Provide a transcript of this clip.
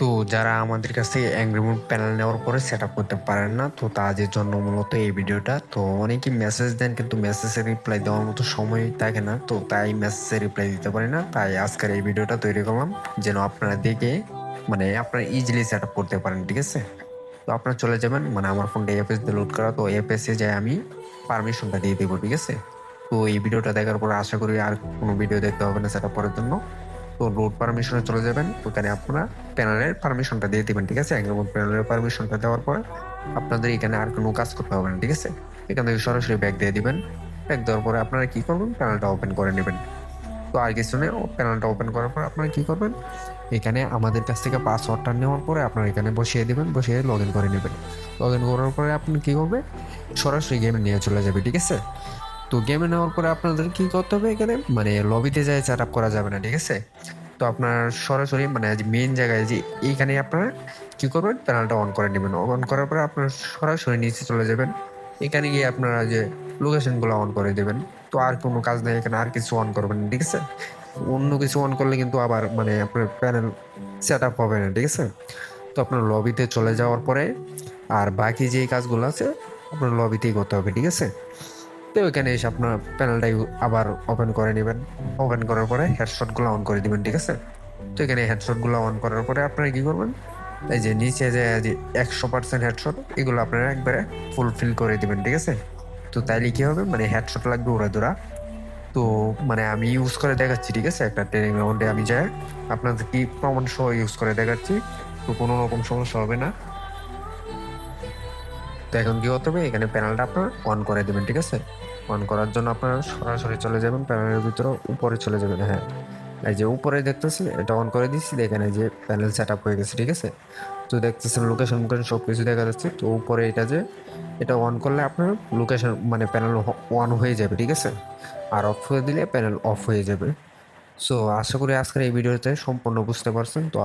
তো যারা আমাদের কাছ থেকে অ্যাংরি মুড প্যানেল নেওয়ার পরে সেট আপ করতে পারেন না, তো তাদের জন্য মূলত এই ভিডিওটা। তো অনেকেই মেসেজ দেন কিন্তু মেসেজের রিপ্লাই দেওয়ার মতো সময় থাকে না, তো তাই মেসেজে রিপ্লাই দিতে পারি না। তাই আজকের এই ভিডিওটা তৈরি করলাম যেন আপনারা দেখে আপনারা ইজিলি সেট আপ করতে পারেন, ঠিক আছে? তো আপনারা চলে যাবেন আমার ফোনটা এফএস দিয়ে লোড করা, তো এফএসে যাই আমি পারমিশনটা দিয়ে দেবো, ঠিক আছে? তো এই ভিডিওটা দেখার পর আশা করি আর কোনো ভিডিও দেখতে হবে না সেট আপ করার জন্য। তো রুট পারমিশনে চলে যাবেন, ওখানে আপনারা প্যানেলের পারমিশনটা দিয়ে দিবেন, ঠিক আছে? একদম প্যানেলের পারমিশনটা দেওয়ার পর আপনাদের এখানে আর কোনো কাজ করতে হবে না, ঠিক আছে? এখান থেকে সরাসরি ব্যাক দিয়ে দিবেন। ব্যাক দেওয়ার পরে আপনারা কি করবেন, প্যানেলটা ওপেন করে নেবেন। তো আর কিছু নেই, প্যানেলটা ওপেন করার পর আপনারা কি করবেন, এখানে আমাদের কাছ থেকে পাসওয়ার্ডটা নেওয়ার পরে আপনারা এখানে বসিয়ে দিবেন, বসিয়ে লগ ইন করে নেবেন। লগ ইন করার পরে আপনি কি করবেন, সরাসরি গেমে নিয়ে চলে যাবে, ঠিক আছে? তো গেমে নেওয়ার পরে আপনাদের কি করতে হবে, এখানে লবিতে যায় সেট আপ করা যাবে না, ঠিক আছে? তো আপনার সরাসরি মেইন জায়গায় যে এইখানে আপনারা কি করবেন, প্যানেলটা অন করে নেবেন। অন করার পরে আপনার সরাসরি নিচে চলে যাবেন। এখানে গিয়ে আপনারা যে লোকেশনগুলো অন করে দেবেন। তো আর কোনো কাজ নেই, এখানে আর কিছু অন করবেন না, ঠিক আছে? অন্য কিছু অন করলে কিন্তু আবার আপনার প্যানেল সেট আপ হবে না, ঠিক আছে? তো আপনার লবিতে চলে যাওয়ার পরে আর বাকি যে কাজগুলো আছে আপনার লবিতেই করতে হবে, ঠিক আছে? তো ওইখানে এসে আপনার প্যানেলটাই আবার ওপেন করে নেবেন। ওপেন করার পরে হেডশটগুলো অন করে দিবেন, ঠিক আছে? তো এখানে হেডশটগুলো অন করার পরে আপনারা কি করবেন, এই যে নিচে যে 100% হেডশট, এগুলো আপনারা একবারে ফুলফিল করে দিবেন, ঠিক আছে? তো তাইলে কি হবে, হেডশট লাগবে ওরা তো আমি ইউজ করে দেখাচ্ছি, ঠিক আছে? একটা ট্রেনিং গ্রাউন্ডে আমি যাই আপনাদের কি প্রমাণ সহ ইউজ করে দেখাচ্ছি। তো কোনো রকম সমস্যা হবে না। তো এখন কি করতে হবে, এখানে প্যানেলটা আপনার অন করে দেবেন, ঠিক আছে? অন করার জন্য আপনারা সরাসরি চলে যাবেন প্যানেলের ভিতরে, উপরে চলে যাবেন। হ্যাঁ, এই যে উপরে দেখতেছেন এটা অন করে দিচ্ছি, দেখেন এই যে প্যানেল সেট আপ হয়ে গেছে, ঠিক আছে? তো দেখতেছেন লোকেশন সব কিছু দেখা যাচ্ছে। তো উপরে এটা অন করলে আপনার লোকেশন প্যানেল অন হয়ে যাবে, ঠিক আছে? আর অফ করে দিলে প্যানেল অফ হয়ে যাবে। সো আশা করি আজকের এই ভিডিওতে সম্পূর্ণ বুঝতে পারছেন। তো